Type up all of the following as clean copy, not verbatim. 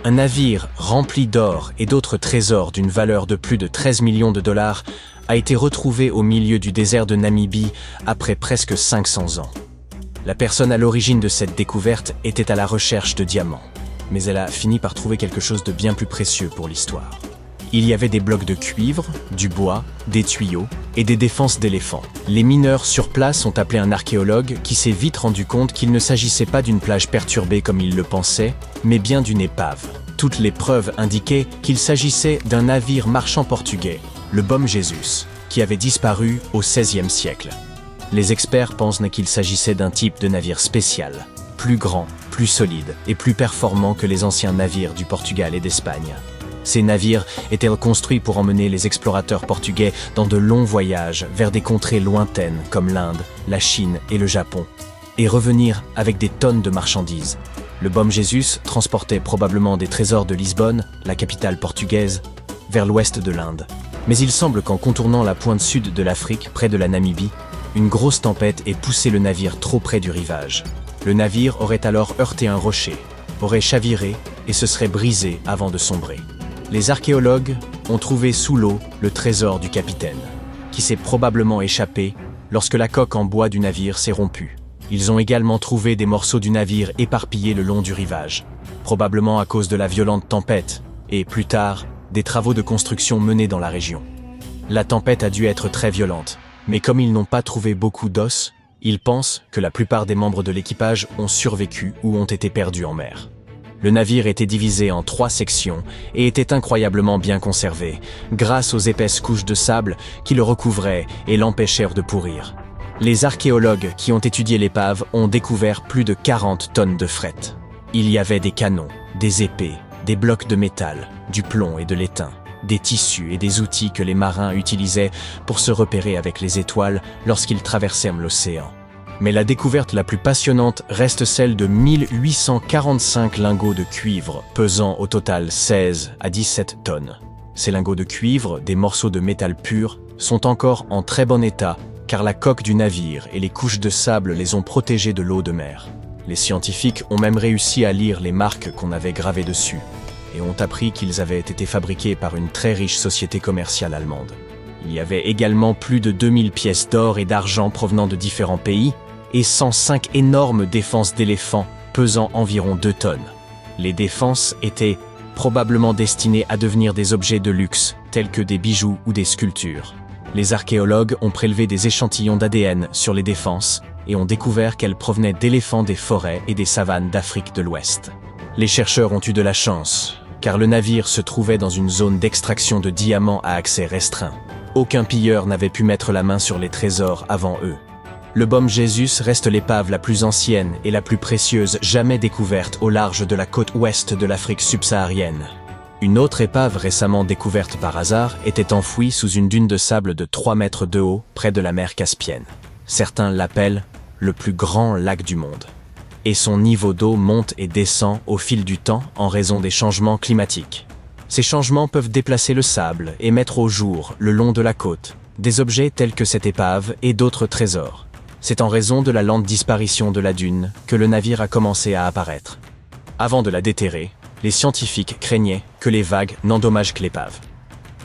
Un navire rempli d'or et d'autres trésors d'une valeur de plus de 13 millions de dollars a été retrouvé au milieu du désert de Namibie après presque 500 ans. La personne à l'origine de cette découverte était à la recherche de diamants, mais elle a fini par trouver quelque chose de bien plus précieux pour l'histoire. Il y avait des blocs de cuivre, du bois, des tuyaux et des défenses d'éléphants. Les mineurs sur place ont appelé un archéologue qui s'est vite rendu compte qu'il ne s'agissait pas d'une plage perturbée comme il le pensait, mais bien d'une épave. Toutes les preuves indiquaient qu'il s'agissait d'un navire marchand portugais, le Bom Jesus, qui avait disparu au XVIe siècle. Les experts pensent qu'il s'agissait d'un type de navire spécial, plus grand, plus solide et plus performant que les anciens navires du Portugal et d'Espagne. Ces navires étaient construits pour emmener les explorateurs portugais dans de longs voyages vers des contrées lointaines comme l'Inde, la Chine et le Japon, et revenir avec des tonnes de marchandises. Le Bom Jesus transportait probablement des trésors de Lisbonne, la capitale portugaise, vers l'ouest de l'Inde. Mais il semble qu'en contournant la pointe sud de l'Afrique, près de la Namibie, une grosse tempête ait poussé le navire trop près du rivage. Le navire aurait alors heurté un rocher, aurait chaviré et se serait brisé avant de sombrer. Les archéologues ont trouvé sous l'eau le trésor du capitaine, qui s'est probablement échappé lorsque la coque en bois du navire s'est rompue. Ils ont également trouvé des morceaux du navire éparpillés le long du rivage, probablement à cause de la violente tempête, et plus tard, des travaux de construction menés dans la région. La tempête a dû être très violente, mais comme ils n'ont pas trouvé beaucoup d'os, ils pensent que la plupart des membres de l'équipage ont survécu ou ont été perdus en mer. Le navire était divisé en 3 sections et était incroyablement bien conservé, grâce aux épaisses couches de sable qui le recouvraient et l'empêchèrent de pourrir. Les archéologues qui ont étudié l'épave ont découvert plus de 40 tonnes de fret. Il y avait des canons, des épées, des blocs de métal, du plomb et de l'étain, des tissus et des outils que les marins utilisaient pour se repérer avec les étoiles lorsqu'ils traversèrent l'océan. Mais la découverte la plus passionnante reste celle de 1845 lingots de cuivre, pesant au total 16 à 17 tonnes. Ces lingots de cuivre, des morceaux de métal pur, sont encore en très bon état car la coque du navire et les couches de sable les ont protégés de l'eau de mer. Les scientifiques ont même réussi à lire les marques qu'on avait gravées dessus et ont appris qu'ils avaient été fabriqués par une très riche société commerciale allemande. Il y avait également plus de 2000 pièces d'or et d'argent provenant de différents pays, et 105 énormes défenses d'éléphants pesant environ 2 tonnes. Les défenses étaient probablement destinées à devenir des objets de luxe, tels que des bijoux ou des sculptures. Les archéologues ont prélevé des échantillons d'ADN sur les défenses et ont découvert qu'elles provenaient d'éléphants des forêts et des savanes d'Afrique de l'Ouest. Les chercheurs ont eu de la chance, car le navire se trouvait dans une zone d'extraction de diamants à accès restreint. Aucun pilleur n'avait pu mettre la main sur les trésors avant eux. Le Bom Jesus reste l'épave la plus ancienne et la plus précieuse jamais découverte au large de la côte ouest de l'Afrique subsaharienne. Une autre épave récemment découverte par hasard était enfouie sous une dune de sable de 3 mètres de haut près de la mer Caspienne. Certains l'appellent le plus grand lac du monde. Et son niveau d'eau monte et descend au fil du temps en raison des changements climatiques. Ces changements peuvent déplacer le sable et mettre au jour, le long de la côte, des objets tels que cette épave et d'autres trésors. C'est en raison de la lente disparition de la dune que le navire a commencé à apparaître. Avant de la déterrer, les scientifiques craignaient que les vagues n'endommagent que l'épave.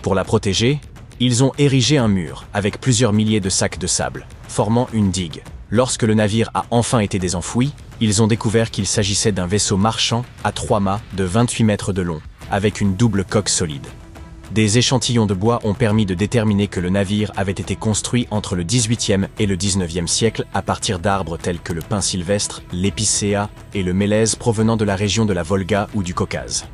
Pour la protéger, ils ont érigé un mur avec plusieurs milliers de sacs de sable, formant une digue. Lorsque le navire a enfin été désenfoui, ils ont découvert qu'il s'agissait d'un vaisseau marchand à 3 mâts de 28 mètres de long, avec une double coque solide. Des échantillons de bois ont permis de déterminer que le navire avait été construit entre le XVIIIe et le XIXe siècle à partir d'arbres tels que le pin sylvestre, l'épicéa et le mélèze provenant de la région de la Volga ou du Caucase.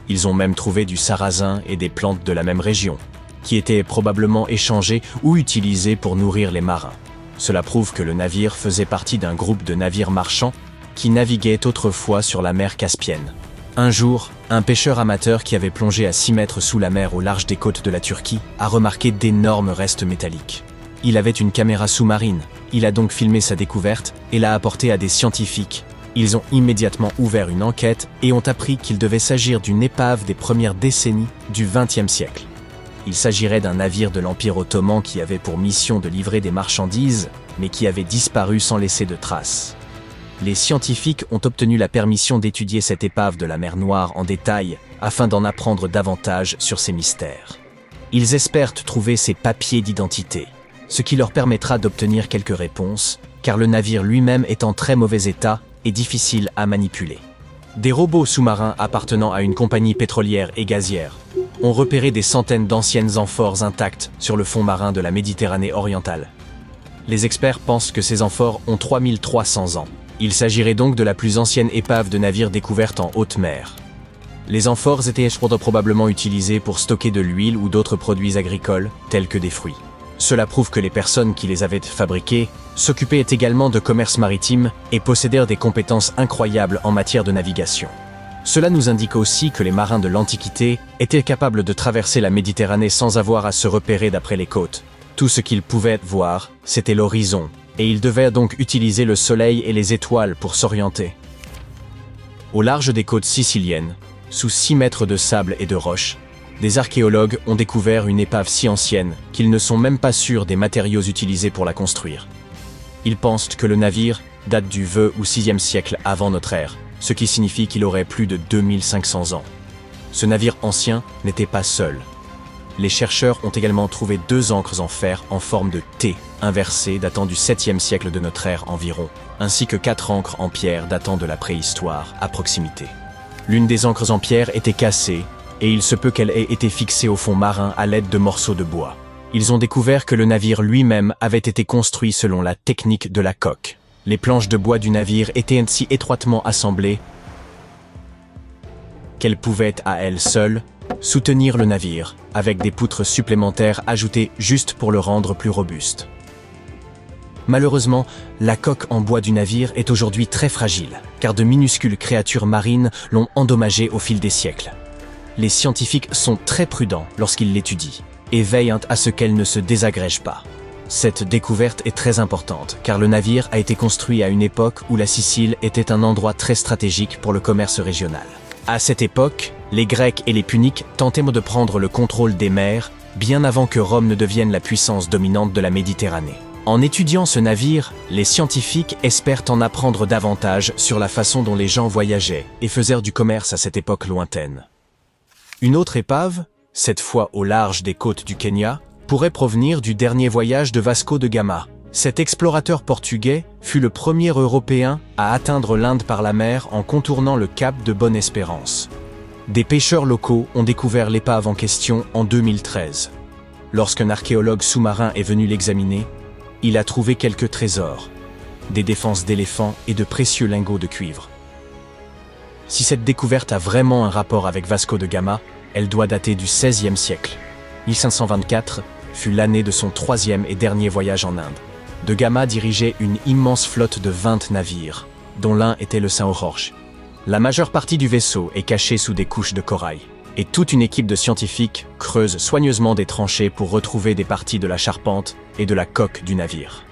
Ils ont même trouvé du sarrasin et des plantes de la même région, qui étaient probablement échangées ou utilisées pour nourrir les marins. Cela prouve que le navire faisait partie d'un groupe de navires marchands qui naviguaient autrefois sur la mer Caspienne. Un jour, un pêcheur amateur qui avait plongé à 6 mètres sous la mer au large des côtes de la Turquie a remarqué d'énormes restes métalliques. Il avait une caméra sous-marine, il a donc filmé sa découverte et l'a apportée à des scientifiques. Ils ont immédiatement ouvert une enquête et ont appris qu'il devait s'agir d'une épave des premières décennies du XXe siècle. Il s'agirait d'un navire de l'Empire ottoman qui avait pour mission de livrer des marchandises, mais qui avait disparu sans laisser de traces. les scientifiques ont obtenu la permission d'étudier cette épave de la mer Noire en détail afin d'en apprendre davantage sur ses mystères. Ils espèrent trouver ses papiers d'identité, ce qui leur permettra d'obtenir quelques réponses, car le navire lui-même est en très mauvais état et difficile à manipuler. Des robots sous-marins appartenant à une compagnie pétrolière et gazière ont repéré des centaines d'anciennes amphores intactes sur le fond marin de la Méditerranée orientale. Les experts pensent que ces amphores ont 3300 ans. Il s'agirait donc de la plus ancienne épave de navire découverte en haute mer. Les amphores étaient probablement utilisées pour stocker de l'huile ou d'autres produits agricoles, tels que des fruits. Cela prouve que les personnes qui les avaient fabriquées s'occupaient également de commerce maritime et possédèrent des compétences incroyables en matière de navigation. Cela nous indique aussi que les marins de l'Antiquité étaient capables de traverser la Méditerranée sans avoir à se repérer d'après les côtes. Tout ce qu'ils pouvaient voir, c'était l'horizon, et ils devaient donc utiliser le soleil et les étoiles pour s'orienter. Au large des côtes siciliennes, sous 6 mètres de sable et de roches, des archéologues ont découvert une épave si ancienne qu'ils ne sont même pas sûrs des matériaux utilisés pour la construire. Ils pensent que le navire date du VE ou 6e siècle avant notre ère, ce qui signifie qu'il aurait plus de 2500 ans. Ce navire ancien n'était pas seul. Les chercheurs ont également trouvé 2 ancres en fer en forme de T inversées datant du 7e siècle de notre ère environ, ainsi que 4 ancres en pierre datant de la préhistoire à proximité. L'une des ancres en pierre était cassée, et il se peut qu'elle ait été fixée au fond marin à l'aide de morceaux de bois. Ils ont découvert que le navire lui-même avait été construit selon la technique de la coque. Les planches de bois du navire étaient ainsi étroitement assemblées qu'elles pouvaient à elles seules soutenir le navire, avec des poutres supplémentaires ajoutées juste pour le rendre plus robuste. Malheureusement, la coque en bois du navire est aujourd'hui très fragile, car de minuscules créatures marines l'ont endommagée au fil des siècles. Les scientifiques sont très prudents lorsqu'ils l'étudient, et veillent à ce qu'elle ne se désagrège pas. Cette découverte est très importante, car le navire a été construit à une époque où la Sicile était un endroit très stratégique pour le commerce régional. À cette époque, les Grecs et les Puniques tentaient de prendre le contrôle des mers, bien avant que Rome ne devienne la puissance dominante de la Méditerranée. En étudiant ce navire, les scientifiques espèrent en apprendre davantage sur la façon dont les gens voyageaient et faisaient du commerce à cette époque lointaine. Une autre épave, cette fois au large des côtes du Kenya, pourrait provenir du dernier voyage de Vasco de Gama. Cet explorateur portugais fut le premier Européen à atteindre l'Inde par la mer en contournant le cap de Bonne-Espérance. Des pêcheurs locaux ont découvert l'épave en question en 2013. Lorsqu'un archéologue sous-marin est venu l'examiner, il a trouvé quelques trésors, des défenses d'éléphants et de précieux lingots de cuivre. Si cette découverte a vraiment un rapport avec Vasco de Gama, elle doit dater du XVIe siècle. 1524 fut l'année de son 3e et dernier voyage en Inde. De Gama dirigeait une immense flotte de 20 navires, dont l'un était le São Jorge. La majeure partie du vaisseau est cachée sous des couches de corail, et toute une équipe de scientifiques creuse soigneusement des tranchées pour retrouver des parties de la charpente et de la coque du navire.